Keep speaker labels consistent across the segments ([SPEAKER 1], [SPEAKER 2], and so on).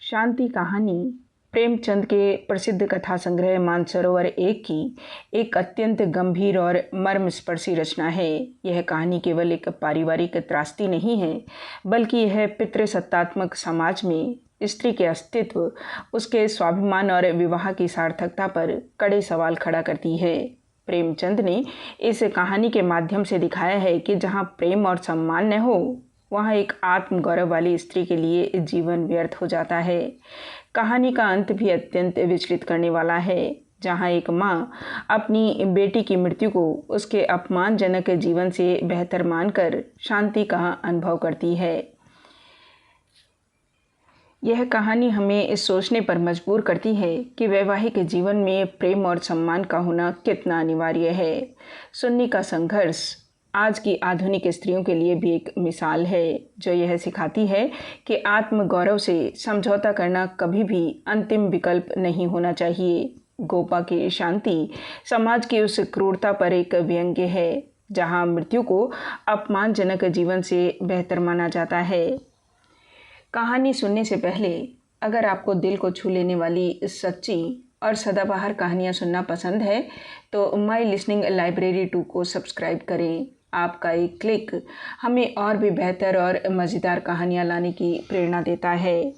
[SPEAKER 1] शांति कहानी प्रेमचंद के प्रसिद्ध कथा संग्रह मानसरोवर एक की एक अत्यंत गंभीर और मर्मस्पर्शी रचना है। यह कहानी केवल एक पारिवारिक त्रासदी नहीं है, बल्कि यह पितृसत्तात्मक समाज में स्त्री के अस्तित्व, उसके स्वाभिमान और विवाह की सार्थकता पर कड़े सवाल खड़ा करती है। प्रेमचंद ने इस कहानी के माध्यम से दिखाया है कि जहाँ प्रेम और सम्मान न हो, वहाँ एक आत्मगौरव वाली स्त्री के लिए जीवन व्यर्थ हो जाता है। कहानी का अंत भी अत्यंत विचलित करने वाला है, जहाँ एक माँ अपनी बेटी की मृत्यु को उसके अपमानजनक जीवन से बेहतर मानकर शांति का अनुभव करती है। यह कहानी हमें इस सोचने पर मजबूर करती है कि वैवाहिक जीवन में प्रेम और सम्मान का होना कितना अनिवार्य है। सुन्नी का संघर्ष आज की आधुनिक स्त्रियों के लिए भी एक मिसाल है, जो यह सिखाती है कि आत्मगौरव से समझौता करना कभी भी अंतिम विकल्प नहीं होना चाहिए। गोपा की शांति समाज की उस क्रूरता पर एक व्यंग्य है, जहां मृत्यु को अपमानजनक जीवन से बेहतर माना जाता है। कहानी सुनने से पहले अगर आपको दिल को छू लेने वाली सच्ची और सदाबहार कहानियाँ सुनना पसंद है तो माई लिसनिंग लाइब्रेरी 2 को सब्सक्राइब करें। आपका एक क्लिक हमें और भी बेहतर और मज़ेदार कहानियाँ लाने की प्रेरणा देता है।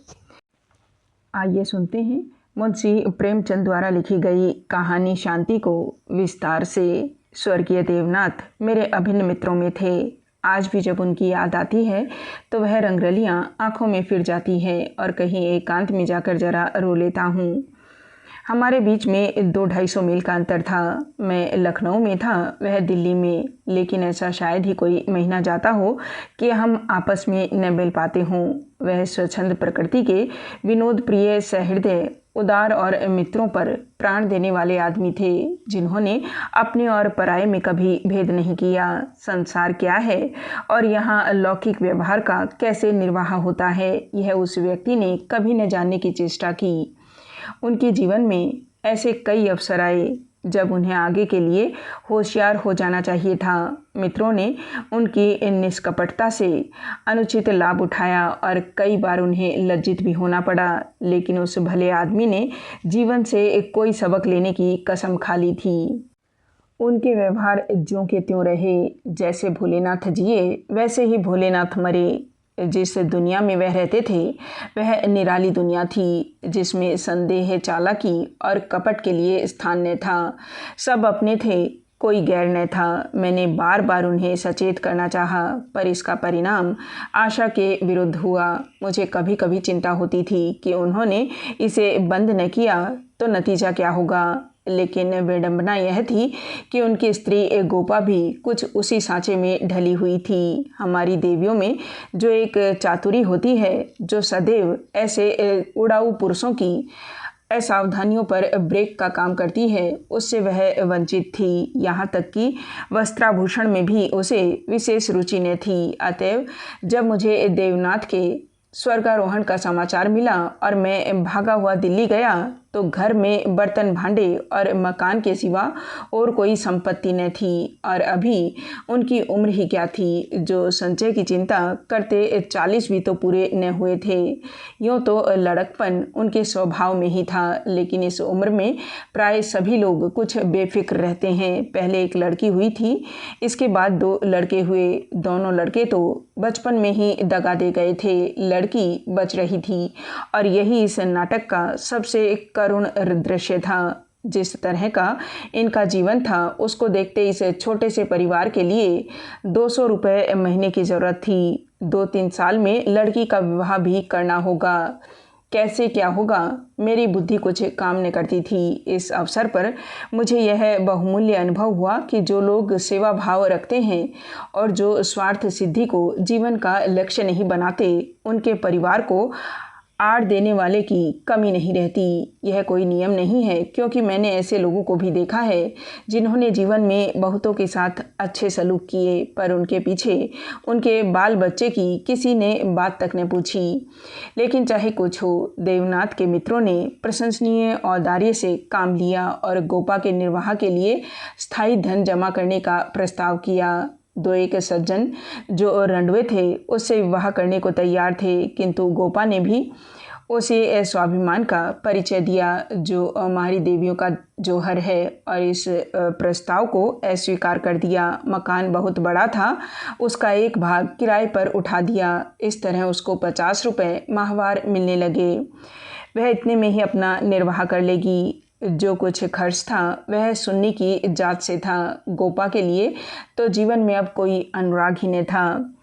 [SPEAKER 1] आइए सुनते हैं मुंशी प्रेमचंद द्वारा लिखी गई कहानी शांति को विस्तार से। स्वर्गीय देवनाथ मेरे अभिन्न मित्रों में थे। आज भी जब उनकी याद आती है तो वह रंगरलियाँ आँखों में फिर जाती है और कहीं एकांत में जाकर जरा रो लेता हूँ। हमारे बीच में 200-250 मील का अंतर था। मैं लखनऊ में था, वह दिल्ली में, लेकिन ऐसा शायद ही कोई महीना जाता हो कि हम आपस में न मिल पाते हों। वह स्वच्छंद प्रकृति के विनोद प्रिय, सहृदय, उदार और मित्रों पर प्राण देने वाले आदमी थे, जिन्होंने अपने और पराये में कभी भेद नहीं किया। संसार क्या है और यहाँ लौकिक व्यवहार का कैसे निर्वाह होता है, यह उस व्यक्ति ने कभी न जानने की चेष्टा की। उनके जीवन में ऐसे कई अवसर आए जब उन्हें आगे के लिए होशियार हो जाना चाहिए था। मित्रों ने उनकी निष्कपटता से अनुचित लाभ उठाया और कई बार उन्हें लज्जित भी होना पड़ा, लेकिन उस भले आदमी ने जीवन से कोई सबक लेने की कसम खा ली थी। उनके व्यवहार ज्यों के त्यों रहे। जैसे भोलेनाथ जिए वैसे ही भोलेनाथ मरे। जिस दुनिया में वह रहते थे वह निराली दुनिया थी, जिसमें संदेह, चालाकी और कपट के लिए स्थान न था। सब अपने थे, कोई गैर न था। मैंने बार बार उन्हें सचेत करना चाहा, पर इसका परिणाम आशा के विरुद्ध हुआ। मुझे कभी कभी चिंता होती थी कि उन्होंने इसे बंद न किया तो नतीजा क्या होगा, लेकिन विडंबना यह थी कि उनकी स्त्री गोपा भी कुछ उसी सांचे में ढली हुई थी। हमारी देवियों में जो एक चातुरी होती है, जो सदैव ऐसे उड़ाऊ पुरुषों की असावधानियों पर ब्रेक का काम करती है, उससे वह वंचित थी। यहाँ तक कि वस्त्राभूषण में भी उसे विशेष रुचि न थी। अतएव जब मुझे देवनाथ के स्वर्गारोहण का समाचार मिला और मैं भागा हुआ दिल्ली गया तो घर में बर्तन भांडे और मकान के सिवा और कोई संपत्ति न थी। और अभी उनकी उम्र ही क्या थी जो संचय की चिंता करते। 40 भी तो पूरे न हुए थे। यूँ तो लड़कपन उनके स्वभाव में ही था, लेकिन इस उम्र में प्राय सभी लोग कुछ बेफिक्र रहते हैं। पहले एक लड़की हुई थी, इसके बाद 2 लड़के हुए। दोनों लड़के तो बचपन में ही दगा दे गए थे, लड़की बच रही थी। और यही इस नाटक का सबसे करुण दृश्य था। जिस तरह का इनका जीवन था, उसको देखते इस छोटे से परिवार के लिए 200 रुपये महीने की ज़रूरत थी। 2-3 साल में लड़की का विवाह भी करना होगा। कैसे क्या होगा, मेरी बुद्धि कुछ काम न करती थी। इस अवसर पर मुझे यह बहुमूल्य अनुभव हुआ कि जो लोग सेवा भाव रखते हैं और जो स्वार्थ सिद्धि को जीवन का लक्ष्य नहीं बनाते, उनके परिवार को आड़ देने वाले की कमी नहीं रहती। यह कोई नियम नहीं है, क्योंकि मैंने ऐसे लोगों को भी देखा है जिन्होंने जीवन में बहुतों के साथ अच्छे सलूक किए, पर उनके पीछे उनके बाल बच्चे की किसी ने बात तक न पूछी। लेकिन चाहे कुछ हो, देवनाथ के मित्रों ने प्रशंसनीय औदार्य से काम लिया और गोपा के निर्वाह के लिए स्थायी धन जमा करने का प्रस्ताव किया। 2-1 सज्जन जो रंडवे थे उससे विवाह करने को तैयार थे, किंतु गोपा ने भी उसे स्वाभिमान का परिचय दिया जो हमारी देवियों का जौहर है, और इस प्रस्ताव को अस्वीकार कर दिया। मकान बहुत बड़ा था, उसका एक भाग किराए पर उठा दिया। इस तरह उसको 50 रुपये माहवार मिलने लगे। वह इतने में ही अपना निर्वाह कर लेगी। जो कुछ खर्च था वह सुन्नी की जात से था। गोपा के लिए तो जीवन में अब कोई अनुराग ही नहीं था।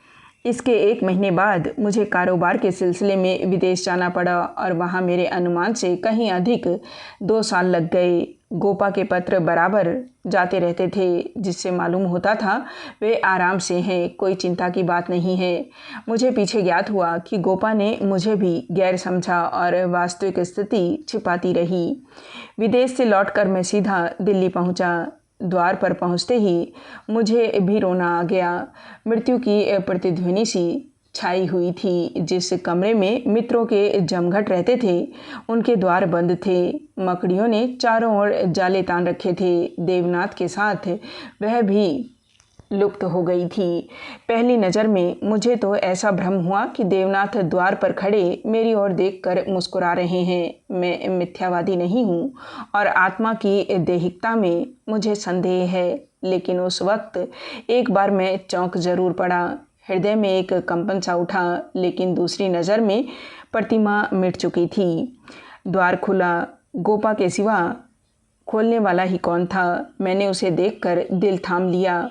[SPEAKER 1] इसके 1 महीने बाद मुझे कारोबार के सिलसिले में विदेश जाना पड़ा, और वहाँ मेरे अनुमान से कहीं अधिक 2 साल लग गए। गोपा के पत्र बराबर जाते रहते थे, जिससे मालूम होता था वे आराम से हैं, कोई चिंता की बात नहीं है। मुझे पीछे ज्ञात हुआ कि गोपा ने मुझे भी गैर समझा और वास्तविक स्थिति छिपाती रही। विदेश से लौटकर मैं सीधा दिल्ली पहुँचा। द्वार पर पहुँचते ही मुझे भी रोना आ गया। मृत्यु की प्रतिध्वनि सी छाई हुई थी। जिस कमरे में मित्रों के जमघट रहते थे उनके द्वार बंद थे। मकड़ियों ने चारों ओर जाले तान रखे थे। देवनाथ के साथ वह भी लुप्त हो गई थी। पहली नज़र में मुझे तो ऐसा भ्रम हुआ कि देवनाथ द्वार पर खड़े मेरी ओर देखकर मुस्कुरा रहे हैं। मैं मिथ्यावादी नहीं हूँ और आत्मा की दैहिकता में मुझे संदेह है, लेकिन उस वक्त एक बार मैं चौंक जरूर पड़ा। हृदय में एक कंपन सा उठा, लेकिन दूसरी नज़र में प्रतिमा मिट चुकी थी। द्वार खुला। गोपा के सिवा खोलने वाला ही कौन था। मैंने उसे देखकर दिल थाम लिया।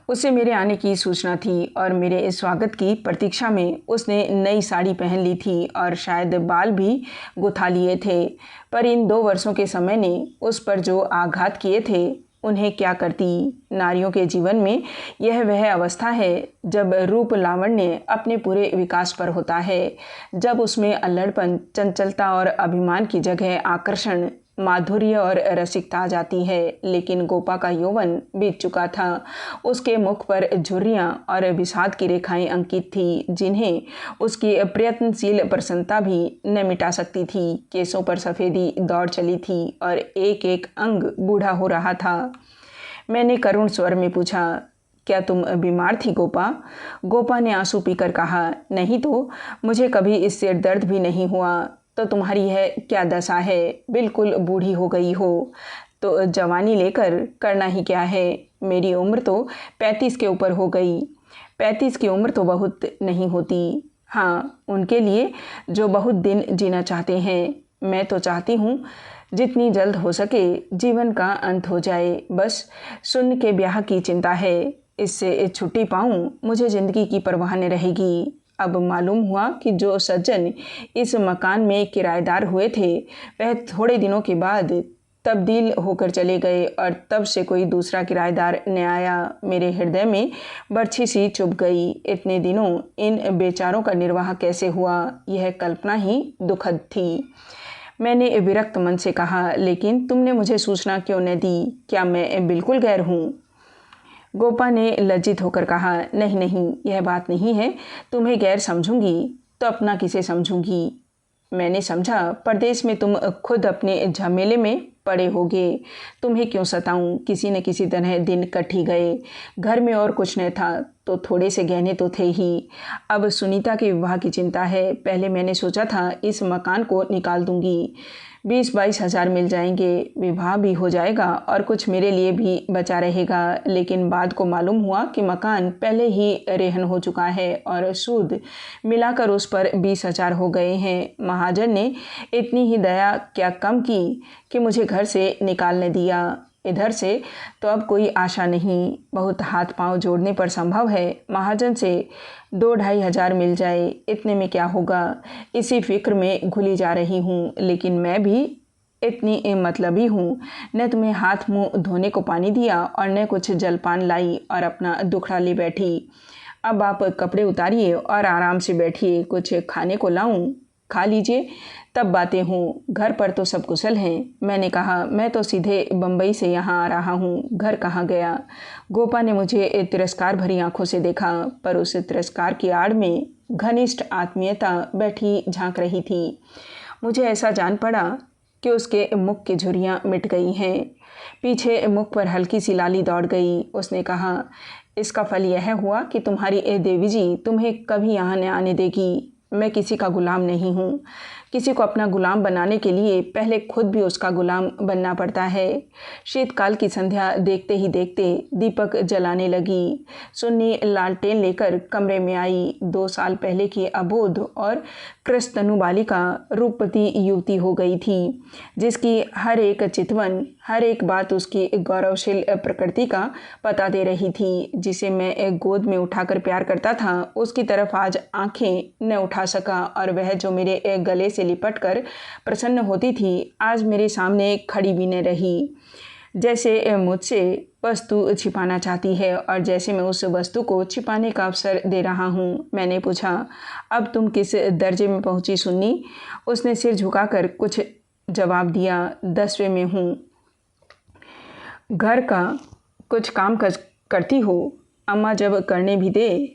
[SPEAKER 1] उसे मेरे आने की सूचना थी और मेरे स्वागत की प्रतीक्षा में उसने नई साड़ी पहन ली थी और शायद बाल भी गुथा लिए थे। पर इन 2 वर्षों के समय ने उस पर जो आघात किए थे उन्हें क्या करती। नारियों के जीवन में यह वह अवस्था है जब रूप लावण्य अपने पूरे विकास पर होता है, जब उसमें अल्लड़पन, चंचलता और अभिमान की जगह आकर्षण, माधुर्य और रसिकता आ जाती है। लेकिन गोपा का यौवन बीत चुका था। उसके मुख पर झुर्रियाँ और विषाद की रेखाएं अंकित थी, जिन्हें उसकी प्रयत्नशील प्रसन्नता भी न मिटा सकती थी। केसों पर सफ़ेदी दौड़ चली थी और एक एक अंग बूढ़ा हो रहा था। मैंने करुण स्वर में पूछा, क्या तुम बीमार थी गोपा? गोपा ने आंसू पीकर कहा, नहीं तो मुझे कभी इससे दर्द भी नहीं हुआ। तो तुम्हारी यह क्या दशा है? बिल्कुल बूढ़ी हो गई हो। तो जवानी लेकर करना ही क्या है? मेरी उम्र तो 35 के ऊपर हो गई। 35 की उम्र तो बहुत नहीं होती। हाँ, उनके लिए जो बहुत दिन जीना चाहते हैं। मैं तो चाहती हूँ जितनी जल्द हो सके जीवन का अंत हो जाए। बस सुन के ब्याह की चिंता है। इससे छुट्टी पाऊँ मुझे ज़िंदगी की परवाह न रहेगी। अब मालूम हुआ कि जो सज्जन इस मकान में किराएदार हुए थे वह थोड़े दिनों के बाद तब्दील होकर चले गए और तब से कोई दूसरा किराएदार न आया। मेरे हृदय में बर्छी सी चुभ गई। इतने दिनों इन बेचारों का निर्वाह कैसे हुआ, यह कल्पना ही दुखद थी। मैंने विरक्त मन से कहा, लेकिन तुमने मुझे सूचना क्यों न दी? क्या मैं बिल्कुल गैर हूँ? गोपा ने लज्जित होकर कहा, नहीं नहीं, यह बात नहीं है। तुम्हें गैर समझूंगी तो अपना किसे समझूंगी? मैंने समझा परदेश में तुम खुद अपने झमेले में पड़े होगे। तुम्हें क्यों सताऊं? किसी न किसी तरह दिन कट ही गए। घर में और कुछ न था तो थोड़े से गहने तो थे ही। अब सुनीता के विवाह की चिंता है। पहले मैंने सोचा था इस मकान को निकाल दूंगी, 20-22 हज़ार मिल जाएंगे, विवाह भी हो जाएगा और कुछ मेरे लिए भी बचा रहेगा। लेकिन बाद को मालूम हुआ कि मकान पहले ही रेहन हो चुका है और सूद मिलाकर उस पर 20 हज़ार हो गए हैं। महाजन ने इतनी ही दया क्या कम की कि मुझे घर से निकालने दिया। इधर से तो अब कोई आशा नहीं। बहुत हाथ पांव जोड़ने पर संभव है महाजन से 2-2.5 हज़ार मिल जाए। इतने में क्या होगा, इसी फिक्र में घुली जा रही हूँ। लेकिन मैं भी इतनी मतलबी हूँ, न तुम्हें हाथ मुंह धोने को पानी दिया और न कुछ जलपान लाई और अपना दुखड़ा ले बैठी। अब आप कपड़े उतारिए और आराम से बैठिए। कुछ खाने को लाऊं? खा लीजिए, तब बातें हों। घर पर तो सब कुशल हैं। मैंने कहा, मैं तो सीधे बम्बई से यहाँ आ रहा हूँ, घर कहाँ गया? गोपा ने मुझे तिरस्कार भरी आंखों से देखा, पर उस तिरस्कार की आड़ में घनिष्ठ आत्मीयता बैठी झांक रही थी। मुझे ऐसा जान पड़ा कि उसके मुख की झुर्रियाँ मिट गई हैं। पीछे मुख पर हल्की सी लाली दौड़ गई। उसने कहा, इसका फल यह हुआ कि तुम्हारी देवी जी तुम्हें कभी यहाँ न आने देगी। मैं किसी का गुलाम नहीं हूँ। किसी को अपना गुलाम बनाने के लिए पहले खुद भी उसका गुलाम बनना पड़ता है। शीतकाल की संध्या देखते ही देखते दीपक जलाने लगी। सुन्नी लालटेन लेकर कमरे में आई। 2 साल पहले की अबोध और कृष्णतनु बालिका रूपवती युवती हो गई थी, जिसकी हर एक चितवन, हर एक बात उसकी गौरवशील प्रकृति का पता दे रही थी। जिसे मैं एक गोद में उठाकर प्यार करता था, उसकी तरफ आज आंखें न उठा सका, और वह जो मेरे एक गले से लिपट कर प्रसन्न होती थी, आज मेरे सामने खड़ी भी न रही। जैसे मुझसे वस्तु छिपाना चाहती है और जैसे मैं उस वस्तु को छिपाने का अवसर दे रहा हूँ। मैंने पूछा, अब तुम किस दर्जे में पहुँची सुन्नी? उसने सिर झुकाकर कुछ जवाब दिया, 10वें में हूँ। घर का कुछ काम करती हो? अम्मा जब करने भी दे।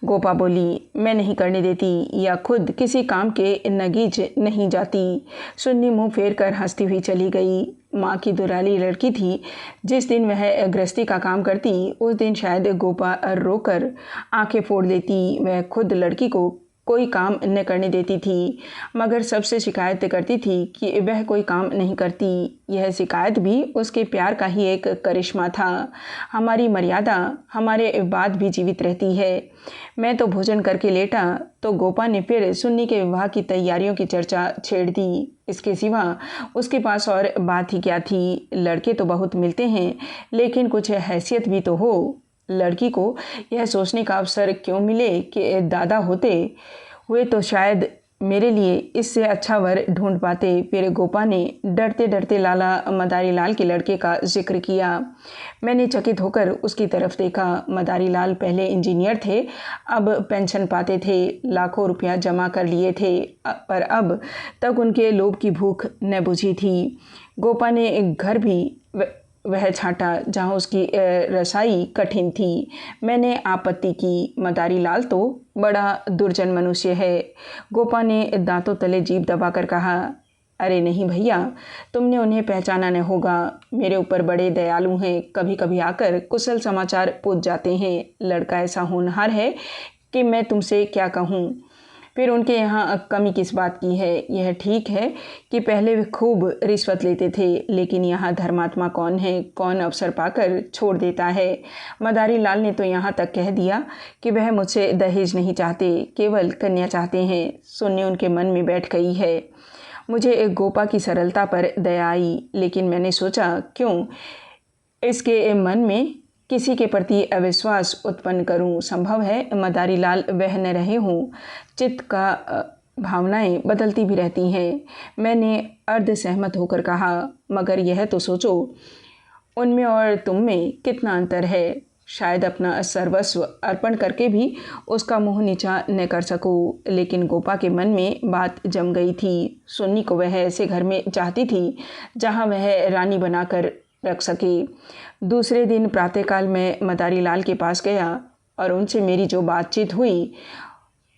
[SPEAKER 1] गोपा बोली, मैं नहीं करने देती या खुद किसी काम के नगीच नहीं जाती। सुन्नी मुंह फेर कर हंसती हुई चली गई। माँ की दुलारी लड़की थी। जिस दिन वह गृहस्थी का काम करती, उस दिन शायद गोपा रोकर आंखें फोड़ देती। वह खुद लड़की को कोई काम न करने देती थी, मगर सबसे शिकायत करती थी कि वह कोई काम नहीं करती। यह शिकायत भी उसके प्यार का ही एक करिश्मा था। हमारी मर्यादा हमारे बाद भी जीवित रहती है। मैं तो भोजन करके लेटा तो गोपा ने फिर सुन्नी के विवाह की तैयारियों की चर्चा छेड़ दी। इसके सिवा उसके पास और बात ही क्या थी। लड़के तो बहुत मिलते हैं, लेकिन कुछ हैसियत भी तो हो। लड़की को यह सोचने का अवसर क्यों मिले कि दादा होते हुए तो शायद मेरे लिए इससे अच्छा वर ढूंढ पाते। फिर गोपा ने डरते डरते लाला मदारी लाल के लड़के का जिक्र किया। मैंने चकित होकर उसकी तरफ देखा। मदारी लाल पहले इंजीनियर थे, अब पेंशन पाते थे, लाखों रुपया जमा कर लिए थे, पर अब तक उनके लोभ की भूख न बुझी थी। गोपा ने एक घर भी वह छांटा जहाँ उसकी रसाई कठिन थी। मैंने आपत्ति की, मदारी लाल तो बड़ा दुर्जन मनुष्य है। गोपा ने दांतों तले जीभ दबाकर कहा, अरे नहीं भैया, तुमने उन्हें पहचाना न होगा। मेरे ऊपर बड़े दयालु हैं, कभी कभी आकर कुशल समाचार पूछ जाते हैं। लड़का ऐसा होनहार है कि मैं तुमसे क्या कहूँ। फिर उनके यहाँ कमी किस बात की है? यह ठीक है कि पहले वे खूब रिश्वत लेते थे, लेकिन यहाँ धर्मात्मा कौन है, कौन अवसर पाकर छोड़ देता है। मदारी लाल ने तो यहाँ तक कह दिया कि वह मुझसे दहेज नहीं चाहते, केवल कन्या चाहते हैं। सुनने उनके मन में बैठ गई है। मुझे एक गोपा की सरलता पर दया आई, लेकिन मैंने सोचा क्यों इसके मन में किसी के प्रति अविश्वास उत्पन्न करूं। संभव है मदारी लाल वह न रहे हों। चित्त का भावनाएं बदलती भी रहती हैं। मैंने अर्ध सहमत होकर कहा, मगर यह तो सोचो, उनमें और तुम में कितना अंतर है। शायद अपना सर्वस्व अर्पण करके भी उसका मुंह नीचा न कर सकूं। लेकिन गोपा के मन में बात जम गई थी। सुन्नी को वह ऐसे घर में चाहती थी जहां वह रानी बनाकर रख सके। दूसरे दिन प्रातःकाल में मदारी लाल के पास गया और उनसे मेरी जो बातचीत हुई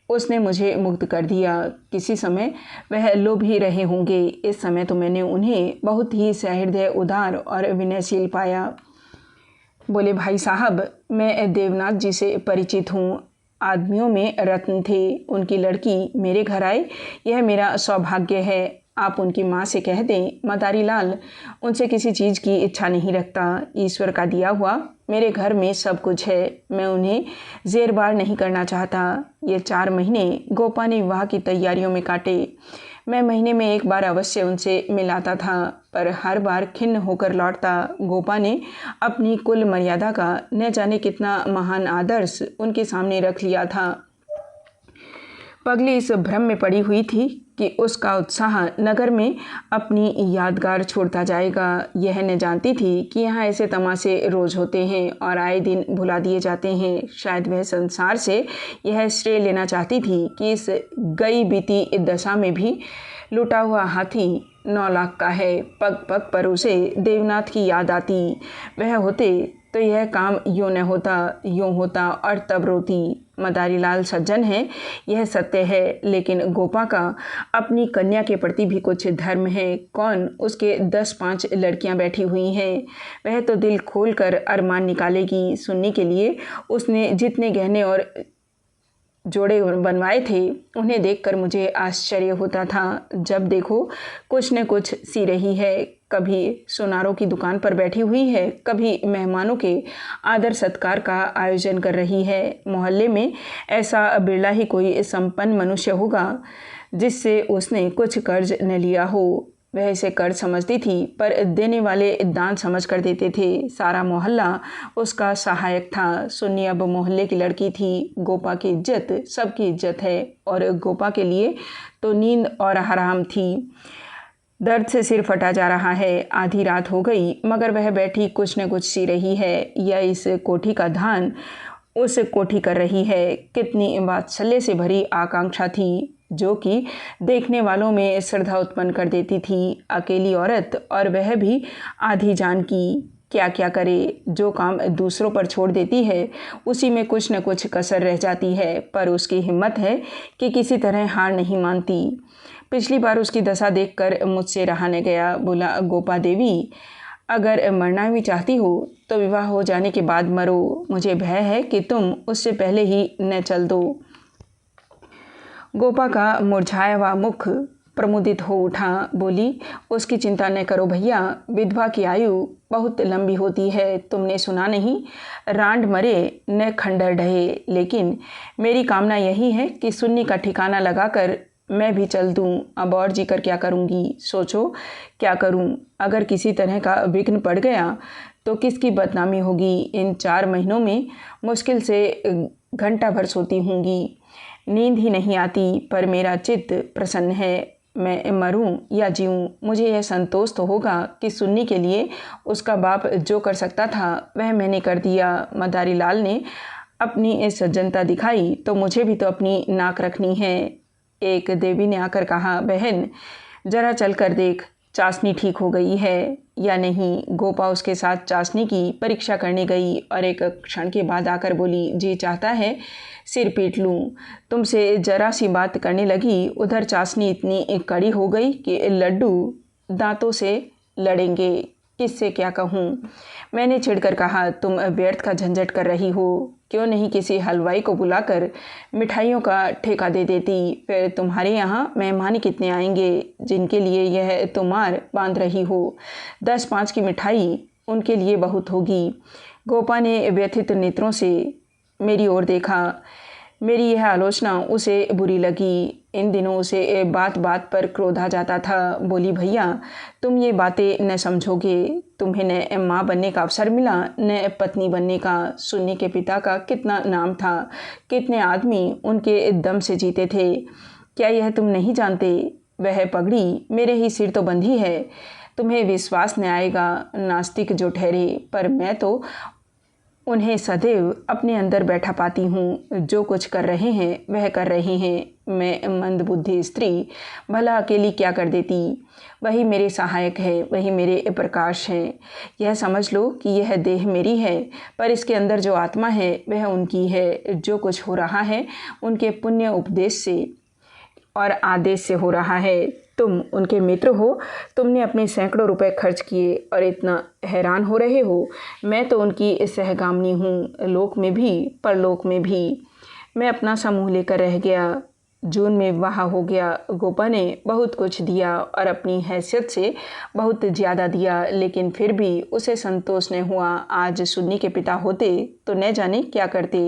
[SPEAKER 1] उसने मुझे मुग्ध कर दिया। किसी समय वह लोभ ही रहे होंगे, इस समय तो मैंने उन्हें बहुत ही सहृदय, उदार और विनयशील पाया। बोले, भाई साहब, मैं देवनाथ जी से परिचित हूँ। आदमियों में रत्न थे, उनकी लड़की मेरे घर आए, यह मेरा सौभाग्य है। आप उनकी माँ से कह दें, मदारी लाल उनसे किसी चीज़ की इच्छा नहीं रखता। ईश्वर का दिया हुआ मेरे घर में सब कुछ है। मैं उन्हें जेरबार नहीं करना चाहता। ये 4 महीने गोपा ने विवाह की तैयारियों में काटे। मैं महीने में एक बार अवश्य उनसे मिलाता था, पर हर बार खिन्न होकर लौटता। गोपा ने अपनी कुल मर्यादा का न जाने कितना महान आदर्श उनके सामने रख लिया था। पगली इस भ्रम में पड़ी हुई थी कि उसका उत्साह नगर में अपनी यादगार छोड़ता जाएगा। यह न जानती थी कि यहाँ ऐसे तमाशे रोज होते हैं और आए दिन भुला दिए जाते हैं। शायद वह संसार से यह श्रेय लेना चाहती थी कि इस गई बीती दशा में भी लुटा हुआ हाथी 9 लाख का है। पग पग पर उसे देवनाथ की याद आती। वह होते तो यह काम यूँ न होता, यूँ होता और तब रोती। मदारी लाल सज्जन है, यह सत्य है, लेकिन गोपा का अपनी कन्या के प्रति भी कुछ धर्म है। कौन उसके 10-5 लड़कियां बैठी हुई हैं, वह तो दिल खोल कर अरमान निकालेगी। सुन्नी के लिए उसने जितने गहने और जोड़े बनवाए थे उन्हें देखकर मुझे आश्चर्य होता था। जब देखो कुछ न कुछ सी रही है, कभी सुनारों की दुकान पर बैठी हुई है, कभी मेहमानों के आदर सत्कार का आयोजन कर रही है। मोहल्ले में ऐसा बिरला ही कोई संपन्न मनुष्य होगा जिससे उसने कुछ कर्ज न लिया हो। वह इसे कर्ज समझती थी, पर देने वाले दान समझ कर देते थे। सारा मोहल्ला उसका सहायक था। सुन्नी अब मोहल्ले की लड़की थी। गोपा की इज्जत सबकी इज्जत है, और गोपा के लिए तो नींद और हराम थी। दर्द से सिर फटा जा रहा है। आधी रात हो गई, मगर वह बैठी कुछ न कुछ सी रही है। यह इस कोठी का ध्यान उस कोठी कर रही है। कितनी वात्सल्य से भरी आकांक्षा थी, जो कि देखने वालों में श्रद्धा उत्पन्न कर देती थी। अकेली औरत, और वह भी आधी जान की। क्या क्या करे। जो काम दूसरों पर छोड़ देती है उसी में कुछ न कुछ कसर रह जाती है, पर उसकी हिम्मत है कि किसी तरह हार नहीं मानती। पिछली बार उसकी दशा देखकर मुझसे रहा न गया। बोला, गोपा देवी, अगर मरना भी चाहती हो तो विवाह हो जाने के बाद मरो। मुझे भय है कि तुम उससे पहले ही न चल दो। गोपा का मुरझाया हुआ मुख प्रमुदित हो उठा। बोली, उसकी चिंता न करो भैया, विधवा की आयु बहुत लंबी होती है। तुमने सुना नहीं, रांड मरे न खंडर ढहे। लेकिन मेरी कामना यही है कि सुन्नी का ठिकाना लगाकर मैं भी चल दूं। अब और जीकर क्या करूंगी। सोचो क्या करूं। अगर किसी तरह का विघ्न पड़ गया तो किसकी बदनामी होगी। इन 4 महीनों में मुश्किल से घंटा भर सोती होंगी। नींद ही नहीं आती, पर मेरा चित्त प्रसन्न है। मैं मरूं या जीऊं, मुझे यह संतोष तो होगा कि सुन्नी के लिए उसका बाप जो कर सकता था वह मैंने कर दिया। मदारी लाल ने अपनी सज्जनता दिखाई तो मुझे भी तो अपनी नाक रखनी है। एक देवी ने आकर कहा, बहन जरा चल कर देख, चाशनी ठीक हो गई है या नहीं। गोपा उसके साथ चाशनी की परीक्षा करने गई और एक क्षण के बाद आकर बोली, जी चाहता है सिर पीट लूं। तुमसे जरा सी बात करने लगी, उधर चाशनी इतनी कड़ी हो गई कि लड्डू दांतों से लड़ेंगे। किससे क्या कहूँ। मैंने छिड़कर कहा, तुम व्यर्थ का झंझट कर रही हो। क्यों नहीं किसी हलवाई को बुलाकर मिठाइयों का ठेका दे देती। फिर तुम्हारे यहाँ मेहमान कितने आएंगे जिनके लिए यह तुम्हार बांध रही हो। 10-5 की मिठाई उनके लिए बहुत होगी। गोपा ने व्यथित नेत्रों से मेरी ओर देखा। मेरी यह आलोचना उसे बुरी लगी। इन दिनों उसे बात बात पर क्रोध आ जाता था। बोली, भैया तुम ये बातें न समझोगे। तुम्हें न माँ बनने का अवसर मिला, न पत्नी बनने का। सुन्नी के पिता का कितना नाम था, कितने आदमी उनके दम से जीते थे। क्या यह तुम नहीं जानते। वह पगड़ी मेरे ही सिर तो बंधी है। तुम्हें विश्वास न आएगा, नास्तिक जो ठहरे, पर मैं तो उन्हें सदैव अपने अंदर बैठा पाती हूँ। जो कुछ कर रहे हैं वह कर रहे हैं। मैं मंदबुद्धि स्त्री भला अकेली क्या कर देती। वही मेरे सहायक है, वही मेरे प्रकाश हैं। यह समझ लो कि यह देह मेरी है, पर इसके अंदर जो आत्मा है वह उनकी है। जो कुछ हो रहा है उनके पुण्य उपदेश से और आदेश से हो रहा है। तुम उनके मित्र हो, तुमने अपने सैकड़ों रुपए खर्च किए और इतना हैरान हो रहे हो। मैं तो उनकी सहगामिनी हूँ, लोक में भी परलोक में भी। मैं अपना सा मुँह लेकर रह गया। जून में विवाह हो गया। गोपा ने बहुत कुछ दिया और अपनी हैसियत से बहुत ज़्यादा दिया, लेकिन फिर भी उसे संतोष न हुआ। आज सुन्नी के पिता होते तो न जाने क्या करते।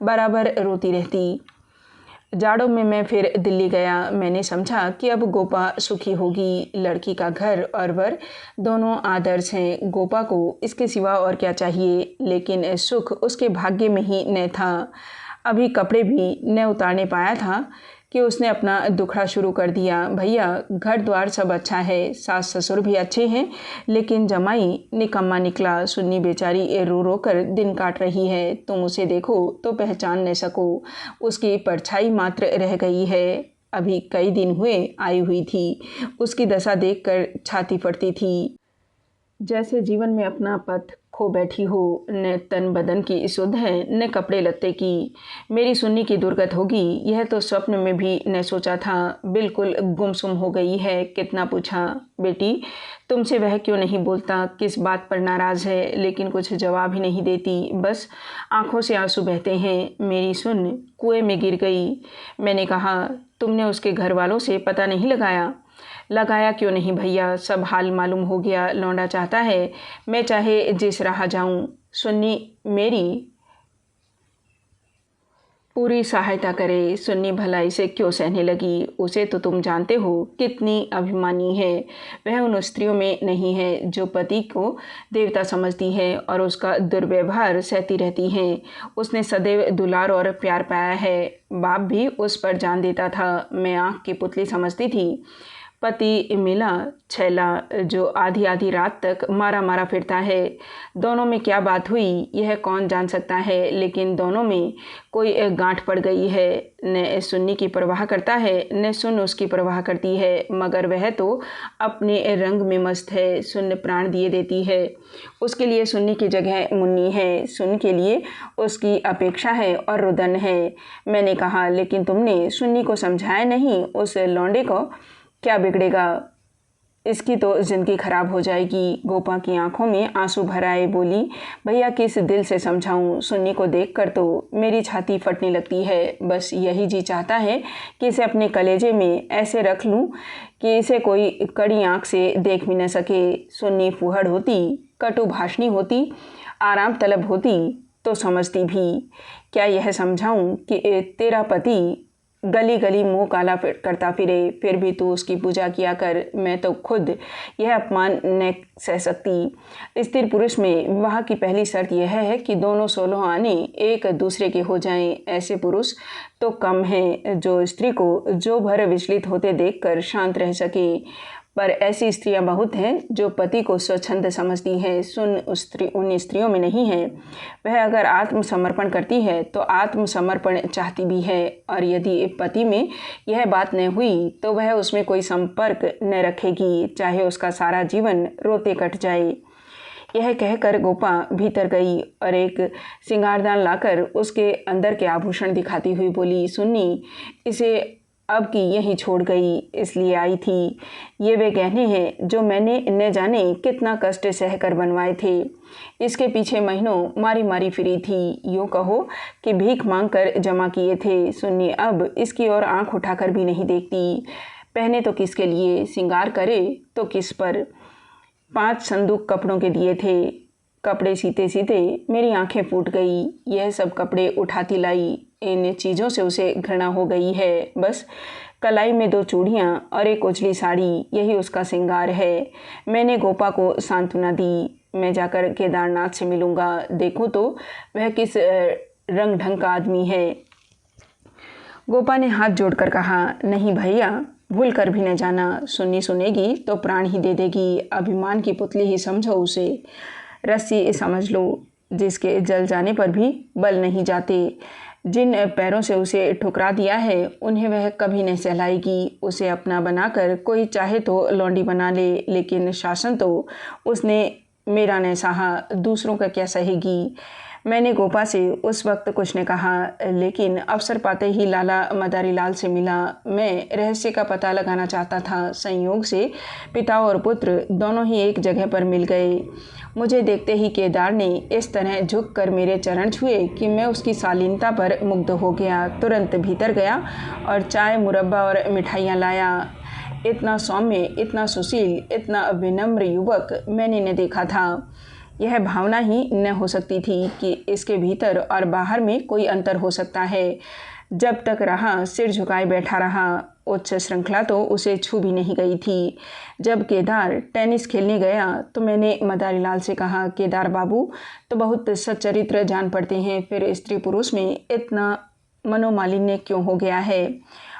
[SPEAKER 1] बराबर रोती रहती। जाड़ों में मैं फिर दिल्ली गया। मैंने समझा कि अब गोपा सुखी होगी। लड़की का घर और वर दोनों आदर्श हैं। गोपा को इसके सिवा और क्या चाहिए। लेकिन सुख उसके भाग्य में ही न था। अभी कपड़े भी न उतारने पाया था कि उसने अपना दुखड़ा शुरू कर दिया। भैया घर द्वार सब अच्छा है, सास ससुर भी अच्छे हैं, लेकिन जमाई निकम्मा निकला। सुन्नी बेचारी रो रो कर दिन काट रही है। तुम उसे देखो तो पहचान न सको। उसकी परछाई मात्र रह गई है। अभी कई दिन हुए आई हुई थी। उसकी दशा देखकर छाती फटती थी। जैसे जीवन में अपना पथ खो बैठी हो, न तन बदन की सुध है न कपड़े लत्ते की। मेरी सुन्नी की दुर्गत होगी यह तो स्वप्न में भी न सोचा था। बिल्कुल गुमसुम हो गई है। कितना पूछा, बेटी तुमसे वह क्यों नहीं बोलता, किस बात पर नाराज़ है, लेकिन कुछ जवाब ही नहीं देती। बस आंखों से आंसू बहते हैं। मेरी सुन कुएं में गिर गई। मैंने कहा, तुमने उसके घर वालों से पता नहीं लगाया? लगाया क्यों नहीं भैया, सब हाल मालूम हो गया। लौंडा चाहता है मैं चाहे जिस राह जाऊं, सुन्नी मेरी पूरी सहायता करे। सुन्नी भला इसे क्यों सहने लगी? उसे तो तुम जानते हो कितनी अभिमानी है। वह उन स्त्रियों में नहीं है जो पति को देवता समझती है और उसका दुर्व्यवहार सहती रहती हैं। उसने सदैव दुलार और प्यार पाया है। बाप भी उस पर जान देता था। मैं आँख की पुतली समझती थी। पति मिला छैला जो आधी आधी रात तक मारा मारा फिरता है। दोनों में क्या बात हुई यह कौन जान सकता है, लेकिन दोनों में कोई गांठ पड़ गई है। न सुन्नी की परवाह करता है न सुन उसकी परवाह करती है, मगर वह तो अपने रंग में मस्त है। सुन प्राण दिए देती है। उसके लिए सुन्नी की जगह मुन्नी है। सुन के लिए उसकी अपेक्षा है और रुदन है। मैंने कहा, लेकिन तुमने सुन्नी को समझाया नहीं? उस लौंडे को क्या बिगड़ेगा? इसकी तो ज़िंदगी खराब हो जाएगी। गोपा की आंखों में आंसू भर आए। बोली, भैया किस दिल से समझाऊं? सुन्नी को देखकर तो मेरी छाती फटने लगती है। बस यही जी चाहता है कि इसे अपने कलेजे में ऐसे रख लूं कि इसे कोई कड़ी आंख से देख भी न सके। सुन्नी फूहड़ होती, कटु भाषणी होती, आराम तलब होती तो समझती भी। क्या यह समझाऊं कि तेरा पति गली गली मुंह काला करता फिरे, फिर भी तू उसकी पूजा किया कर। मैं तो खुद यह अपमान न सह सकती। स्त्री पुरुष में विवाह की पहली शर्त यह है कि दोनों 16 आने एक दूसरे के हो जाएं। ऐसे पुरुष तो कम हैं जो स्त्री को जो भर विचलित होते देखकर शांत रह सके, पर ऐसी स्त्रियां बहुत हैं जो पति को स्वच्छंद समझती हैं। सुन उन स्त्रियों में नहीं है। वह अगर आत्मसमर्पण करती है तो आत्मसमर्पण चाहती भी है, और यदि पति में यह बात न हुई तो वह उसमें कोई संपर्क न रखेगी, चाहे उसका सारा जीवन रोते कट जाए। यह कहकर गोपा भीतर गई और एक सिंगारदान लाकर उसके अंदर के आभूषण दिखाती हुई बोली, सुन्नी इसे अब की यहीं छोड़ गई, इसलिए आई थी। ये वे गहने हैं जो मैंने न जाने कितना कष्ट सहकर बनवाए थे। इसके पीछे महीनों मारी मारी फिरी थी, यूँ कहो कि भीख मांगकर जमा किए थे। सुन्नी अब इसकी ओर आंख उठाकर भी नहीं देखती। पहने तो किसके लिए, सिंगार करे तो किस पर। 5 संदूक कपड़ों के दिए थे। कपड़े सीते सीते मेरी आंखें फूट गई। यह सब कपड़े उठाती लाई। इन चीज़ों से उसे घृणा हो गई है। बस कलाई में 2 चूड़ियाँ और एक उजली साड़ी, यही उसका श्रृंगार है। मैंने गोपा को सांत्वना दी। मैं जाकर केदारनाथ से मिलूँगा, देखूँ तो वह किस रंग ढंग का आदमी है। गोपा ने हाथ जोड़कर कहा, नहीं भैया, भूल कर भी न जाना। सुन्नी सुनेगी तो प्राण ही दे देगी। अभिमान की पुतली ही समझो उसे। रस्सी समझ लो जिसके जल जाने पर भी बल नहीं जाते। जिन पैरों से उसे ठुकरा दिया है उन्हें वह कभी नहीं सहलाएगी। उसे अपना बनाकर कोई चाहे तो लौंडी बना ले, लेकिन शासन तो उसने मेरा न सहा, दूसरों का क्या सहेगी। मैंने गोपा से उस वक्त कुछ न कहा, लेकिन अवसर पाते ही लाला मदारी लाल से मिला। मैं रहस्य का पता लगाना चाहता था। संयोग से पिता और पुत्र दोनों ही एक जगह पर मिल गए। मुझे देखते ही केदार ने इस तरह झुककर मेरे चरण छुए कि मैं उसकी शालीनता पर मुग्ध हो गया। तुरंत भीतर गया और चाय, मुरब्बा और मिठाइयाँ लाया। इतना सौम्य, इतना सुशील, इतना विनम्र युवक मैंने न देखा था। यह भावना ही न हो सकती थी कि इसके भीतर और बाहर में कोई अंतर हो सकता है। जब तक रहा सिर झुकाए बैठा रहा। उच्च श्रृंखला तो उसे छू भी नहीं गई थी। जब केदार टेनिस खेलने गया तो मैंने मदारी लाल से कहा, केदार बाबू तो बहुत सच्चरित्र जान पड़ते हैं, फिर स्त्री पुरुष में इतना मनोमालिन्य क्यों हो गया है?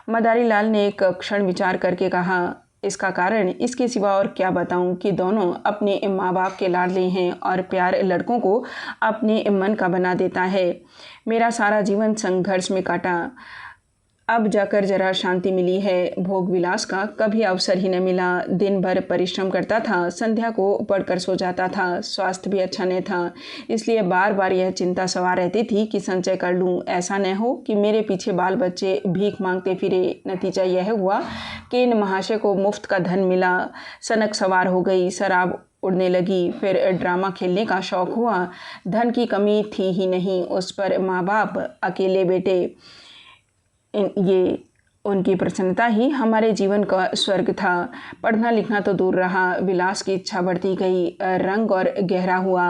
[SPEAKER 1] मदारी लाल ने एक क्षण विचार करके कहा, इसका कारण इसके सिवा और क्या बताऊं कि दोनों अपने माँ बाप के लाडले हैं और प्यार लड़कों को अपने मन का बना देता है। मेरा सारा जीवन संघर्ष में काटा। अब जाकर जरा शांति मिली है। भोग विलास का कभी अवसर ही न मिला। दिन भर परिश्रम करता था, संध्या को पढ़कर सो जाता था। स्वास्थ्य भी अच्छा नहीं था, इसलिए बार बार यह चिंता सवार रहती थी कि संचय कर लूं, ऐसा न हो कि मेरे पीछे बाल बच्चे भीख मांगते फिरे। नतीजा यह हुआ कि इन महाशय को मुफ्त का धन मिला। सनक सवार हो गई, शराब उड़ने लगी, फिर ड्रामा खेलने का शौक हुआ। धन की कमी थी ही नहीं उस पर। माँ बाप, अकेले बेटे, ये उनकी प्रसन्नता ही हमारे जीवन का स्वर्ग था। पढ़ना लिखना तो दूर रहा, विलास की इच्छा बढ़ती गई, रंग और गहरा हुआ।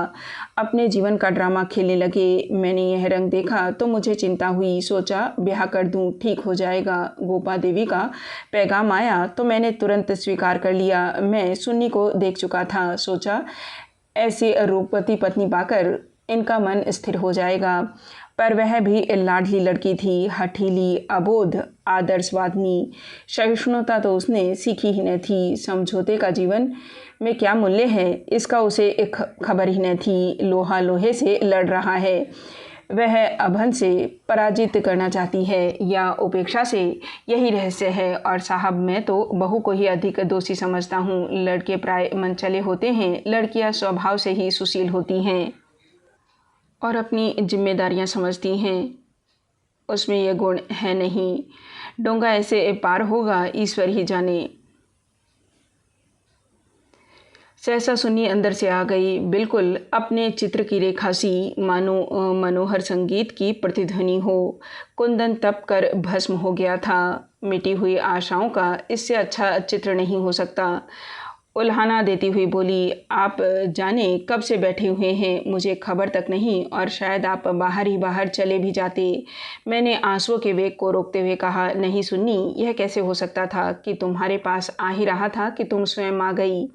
[SPEAKER 1] अपने जीवन का ड्रामा खेलने लगे। मैंने यह रंग देखा तो मुझे चिंता हुई। सोचा ब्याह कर दूं, ठीक हो जाएगा। गोपा देवी का पैगाम आया तो मैंने तुरंत स्वीकार कर लिया। मैं सुन्नी को देख चुका था। सोचा ऐसी रूपवती पत्नी पाकर इनका मन स्थिर हो जाएगा। पर वह भी लाडली लड़की थी, हठीली, अबोध, आदर्शवादिनी। सहिष्णुता तो उसने सीखी ही न थी। समझौते का जीवन में क्या मूल्य है, इसका उसे एक खबर ही न थी। लोहा लोहे से लड़ रहा है। वह अभन से पराजित करना चाहती है या उपेक्षा से, यही रहस्य है। और साहब, मैं तो बहू को ही अधिक दोषी समझता हूँ। लड़के प्राय मनचले होते हैं, लड़कियाँ स्वभाव से ही सुशील होती हैं और अपनी जिम्मेदारियां समझती हैं। उसमें यह गुण है नहीं। डोंगा ऐसे पार होगा, ईश्वर ही जाने। सहसा सुन्नी अंदर से आ गई, बिल्कुल अपने चित्र की रेखा सी, मानो मनोहर संगीत की प्रतिध्वनि हो। कुंदन तप कर भस्म हो गया था। मिटी हुई आशाओं का इससे अच्छा चित्र नहीं हो सकता। उल्हाना देती हुई बोली, आप जाने कब से बैठे हुए हैं, मुझे खबर तक नहीं, और शायद आप बाहर ही बाहर चले भी जाते। मैंने आंसुओं के वेग को रोकते हुए कहा, नहीं सुन्नी, यह कैसे हो सकता था कि तुम्हारे पास आ ही रहा था कि तुम स्वयं आ गई।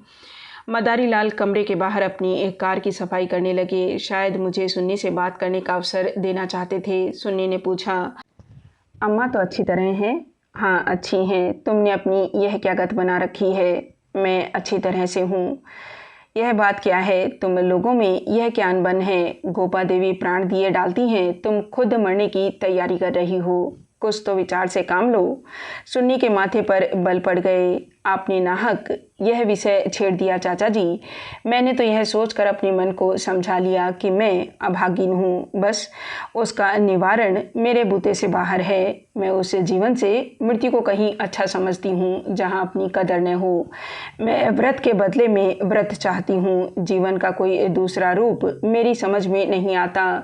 [SPEAKER 1] मदारी लाल कमरे के बाहर अपनी एक कार की सफाई करने लगे। शायद मुझे सुन्नी से बात करने का अवसर देना चाहते थे। सुन्नी ने पूछा, अम्मा तो अच्छी तरह हैं? हाँ, अच्छी हैं। तुमने अपनी यह क्या गत बना रखी है? मैं अच्छी तरह से हूँ। यह बात क्या है? तुम लोगों में यह क्या अनबन है? गोपा देवी प्राण दिए डालती हैं, तुम खुद मरने की तैयारी कर रही हो। कुछ तो विचार से काम लो। सुन्नी के माथे पर बल पड़ गए। आपने नाहक यह विषय छेड़ दिया चाचा जी। मैंने तो यह सोचकर अपने मन को समझा लिया कि मैं अभागिन हूँ। बस उसका निवारण मेरे बूते से बाहर है। मैं उस जीवन से मृत्यु को कहीं अच्छा समझती हूँ जहाँ अपनी कदर न हो। मैं व्रत के बदले में व्रत चाहती हूँ। जीवन का कोई दूसरा रूप मेरी समझ में नहीं आता।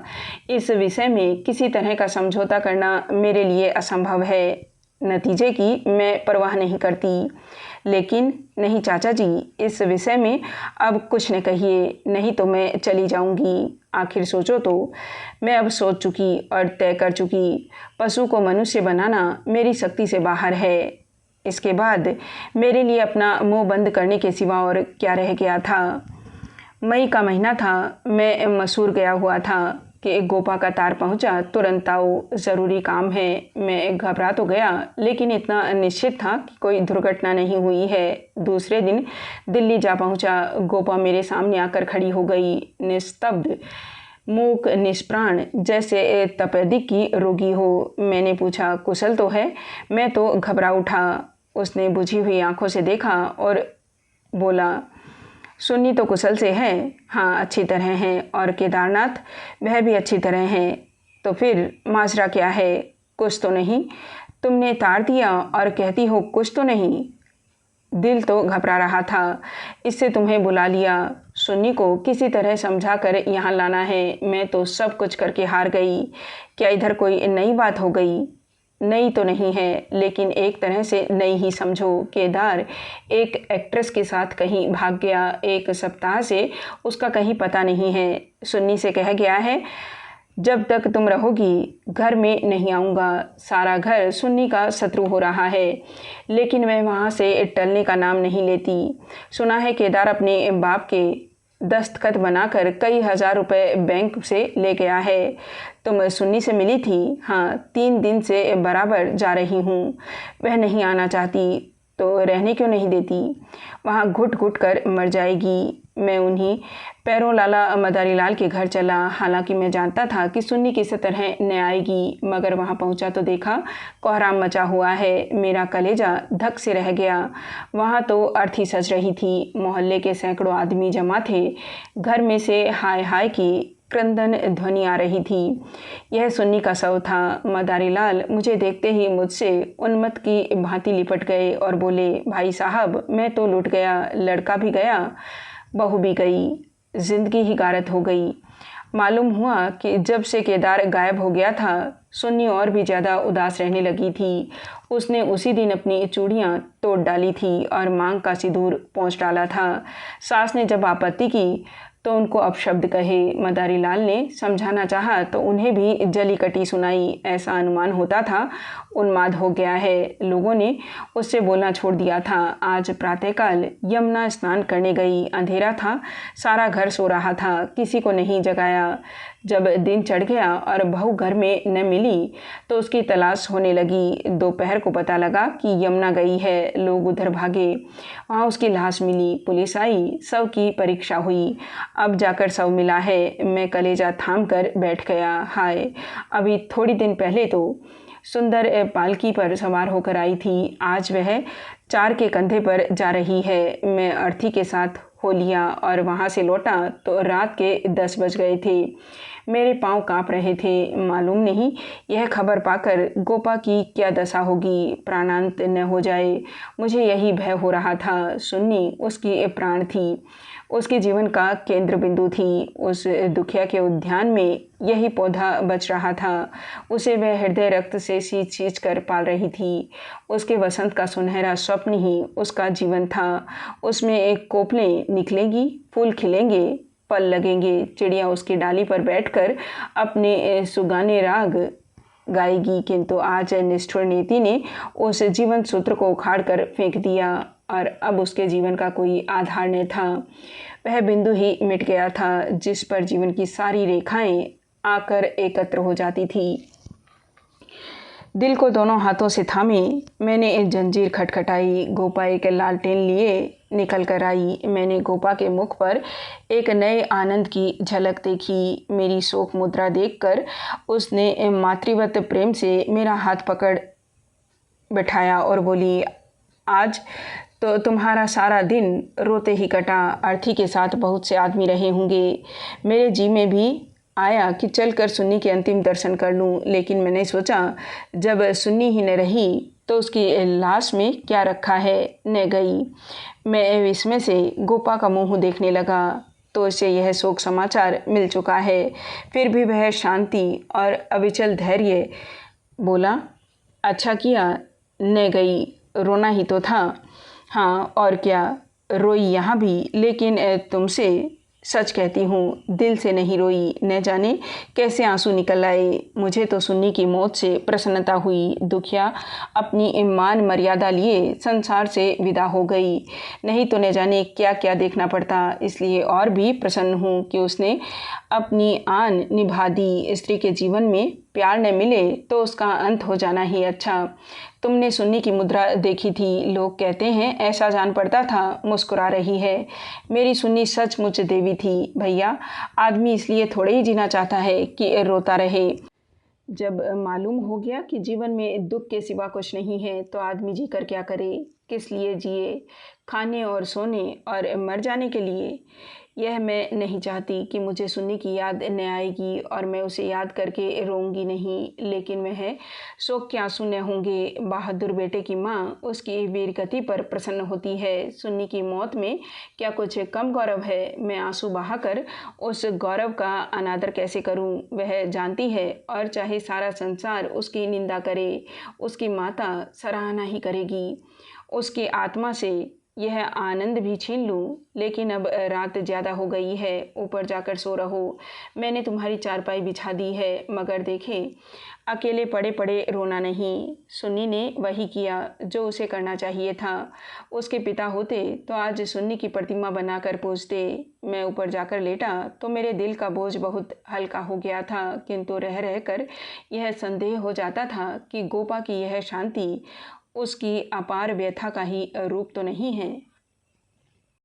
[SPEAKER 1] इस विषय में किसी तरह का समझौता करना मेरे लिए असंभव है। नतीजे की मैं परवाह नहीं करती। लेकिन नहीं चाचा जी, इस विषय में अब कुछ न कहिए, नहीं तो मैं चली जाऊंगी। आखिर सोचो तो, मैं अब सोच चुकी और तय कर चुकी। पशु को मनुष्य बनाना मेरी शक्ति से बाहर है। इसके बाद मेरे लिए अपना मुंह बंद करने के सिवा और क्या रह गया था। मई का महीना था। मैं मसूर गया हुआ था कि एक गोपा का तार पहुंचा। तुरंत आओ, ज़रूरी काम है। मैं घबरा तो गया, लेकिन इतना निश्चित था कि कोई दुर्घटना नहीं हुई है। दूसरे दिन दिल्ली जा पहुंचा। गोपा मेरे सामने आकर खड़ी हो गई, निस्तब्ध, मूक, निष्प्राण, जैसे तपेदिक की रोगी हो। मैंने पूछा, कुशल तो है? मैं तो घबरा उठा। उसने बुझी हुई आंखों से देखा और बोला, सुन्नी तो कुशल से है। हाँ, अच्छी तरह हैं। और केदारनाथ? वह भी अच्छी तरह हैं। तो फिर माजरा क्या है? कुछ तो नहीं? तुमने तार दिया और कहती हो कुछ तो नहीं। दिल तो घबरा रहा था, इससे तुम्हें बुला लिया। सुन्नी को किसी तरह समझा कर यहाँ लाना है। मैं तो सब कुछ करके हार गई। क्या इधर कोई नई बात हो गई? नई तो नहीं है, लेकिन एक तरह से नई ही समझो। केदार एक एक्ट्रेस के साथ कहीं भाग गया। 1 सप्ताह से उसका कहीं पता नहीं है। सुन्नी से कह गया है, जब तक तुम रहोगी घर में नहीं आऊँगा। सारा घर सुन्नी का शत्रु हो रहा है, लेकिन मैं वहाँ से टलने का नाम नहीं लेती। सुना है केदार अपने बाप के दस्तखत बनाकर कई हजार रुपए बैंक से ले गया है। तुम सुन्नी से मिली थी? हाँ, 3 दिन से बराबर जा रही हूँ। वह नहीं आना चाहती तो रहने क्यों नहीं देती? वहाँ घुट घुट कर मर जाएगी। मैं उन्हीं पैरों लाला मदारीलाल के घर चला। हालांकि मैं जानता था कि सुन्नी किसी तरह न आएगी, मगर वहां पहुंचा तो देखा कोहराम मचा हुआ है। मेरा कलेजा धक से रह गया। वहां तो अर्थी सज रही थी। मोहल्ले के सैकड़ों आदमी जमा थे। घर में से हाय हाय की क्रंदन ध्वनि आ रही थी। यह सुन्नी का शव था। मदारीलाल मुझे देखते ही मुझसे उन्मत्त की भांति लिपट गए और बोले, भाई साहब, मैं तो लुट गया, लड़का भी गया, बहू भी गई, जिंदगी ही गारत हो गई। मालूम हुआ कि जब से केदार गायब हो गया था, सुन्नी और भी ज़्यादा उदास रहने लगी थी। उसने उसी दिन अपनी चूड़ियाँ तोड़ डाली थी और मांग का सिंदूर पोंछ डाला था। सास ने जब आपत्ति की तो उनको अपशब्द कहे। मदारीलाल ने समझाना चाहा तो उन्हें भी जली कटी सुनाई। ऐसा अनुमान होता था उन्माद हो गया है। लोगों ने उससे बोलना छोड़ दिया था। आज प्रातःकाल यमुना स्नान करने गई। अंधेरा था, सारा घर सो रहा था, किसी को नहीं जगाया। जब दिन चढ़ गया और बहू घर में न मिली तो उसकी तलाश होने लगी। दोपहर को पता लगा कि यमुना गई है। लोग उधर भागे, वहाँ उसकी लाश मिली। पुलिस आई, शव की परीक्षा हुई। अब जाकर शव मिला है। मैं कलेजा थाम कर बैठ गया। हाय, अभी थोड़ी दिन पहले तो सुंदर पालकी पर सवार होकर आई थी, आज वह चार के कंधे पर जा रही है। मैं अर्थी के साथ हो लिया और वहाँ से लौटा तो रात के 10 बज गए थे। मेरे पांव कांप रहे थे। मालूम नहीं यह खबर पाकर गोपा की क्या दशा होगी, प्राणांत न हो जाए, मुझे यही भय हो रहा था। सुन्नी उसकी प्राण थी, उसके जीवन का केंद्र बिंदु थी। उस दुखिया के उद्यान में यही पौधा बच रहा था। उसे वह हृदय रक्त से सींच सींच कर पाल रही थी। उसके वसंत का सुनहरा स्वप्न ही उसका जीवन था। उसमें एक कोपलें निकलेंगी, फूल खिलेंगे, पल लगेंगे, चिड़िया उसकी डाली पर बैठकर अपने सुगाने राग गाएगी। किंतु आज निष्ठुर नीति ने उस जीवन सूत्र को उखाड़ कर फेंक दिया और अब उसके जीवन का कोई आधार न था। वह बिंदु ही मिट गया था जिस पर जीवन की सारी रेखाएं आकर एकत्र हो जाती थी। दिल को दोनों हाथों से थामे मैंने एक जंजीर खटखटाई। गोपा एक लालटेन लिए निकल कर आई। मैंने गोपा के मुख पर एक नए आनंद की झलक देखी। मेरी शोक मुद्रा देखकर उसने मातृवत प्रेम से मेरा हाथ पकड़ बैठाया और बोली, आज तो तुम्हारा सारा दिन रोते ही कटा। अर्थी के साथ बहुत से आदमी रहे होंगे। मेरे जी में भी आया कि चलकर सुन्नी के अंतिम दर्शन कर लूं, लेकिन मैंने सोचा जब सुन्नी ही न रही तो उसकी लाश में क्या रखा है, न गई। मैं विस्मय से गोपा का मुंह देखने लगा तो उसे यह शोक समाचार मिल चुका है। फिर भी वह शांति और अविचल धैर्य बोला, अच्छा किया न गई, रोना ही तो था। हाँ और क्या, रोई यहाँ भी, लेकिन तुमसे सच कहती हूँ, दिल से नहीं रोई। न जाने कैसे आंसू निकल आए। मुझे तो सुन्नी की मौत से प्रसन्नता हुई। दुखिया अपनी मान मर्यादा लिए संसार से विदा हो गई, नहीं तो न जाने क्या क्या देखना पड़ता। इसलिए और भी प्रसन्न हूँ कि उसने अपनी आन निभा दी। स्त्री के जीवन में प्यार न मिले तो उसका अंत हो जाना ही अच्छा। तुमने सुन्नी की मुद्रा देखी थी, लोग कहते हैं ऐसा जान पड़ता था मुस्कुरा रही है। मेरी सुन्नी सचमुच देवी थी। भैया, आदमी इसलिए थोड़े ही जीना चाहता है कि रोता रहे। जब मालूम हो गया कि जीवन में दुख के सिवा कुछ नहीं है तो आदमी जी कर क्या करे, किस लिए जिए, खाने और सोने और मर जाने के लिए। यह मैं नहीं चाहती कि मुझे सुन्नी की याद न आएगी और मैं उसे याद करके रोऊंगी नहीं, लेकिन वह शोक के आंसू न होंगे। बहादुर बेटे की माँ उसकी वीर गति पर प्रसन्न होती है। सुन्नी की मौत में क्या कुछ कम गौरव है? मैं आंसू बहाकर उस गौरव का अनादर कैसे करूं? वह जानती है और चाहे सारा संसार उसकी निंदा करे, उसकी माता सराहना ही करेगी। उसकी आत्मा से यह आनंद भी छीन लूं, लेकिन अब रात ज़्यादा हो गई है, ऊपर जाकर सो रहो। मैंने तुम्हारी चारपाई बिछा दी है, मगर देखे अकेले पड़े पड़े रोना नहीं। सुन्नी ने वही किया जो उसे करना चाहिए था। उसके पिता होते तो आज सुन्नी की प्रतिमा बनाकर पूजते। मैं ऊपर जाकर लेटा तो मेरे दिल का बोझ बहुत हल्का हो गया था, किंतु रह रहकर यह संदेह हो जाता था कि गोपा की यह शांति उसकी अपार व्यथा का ही रूप तो नहीं है।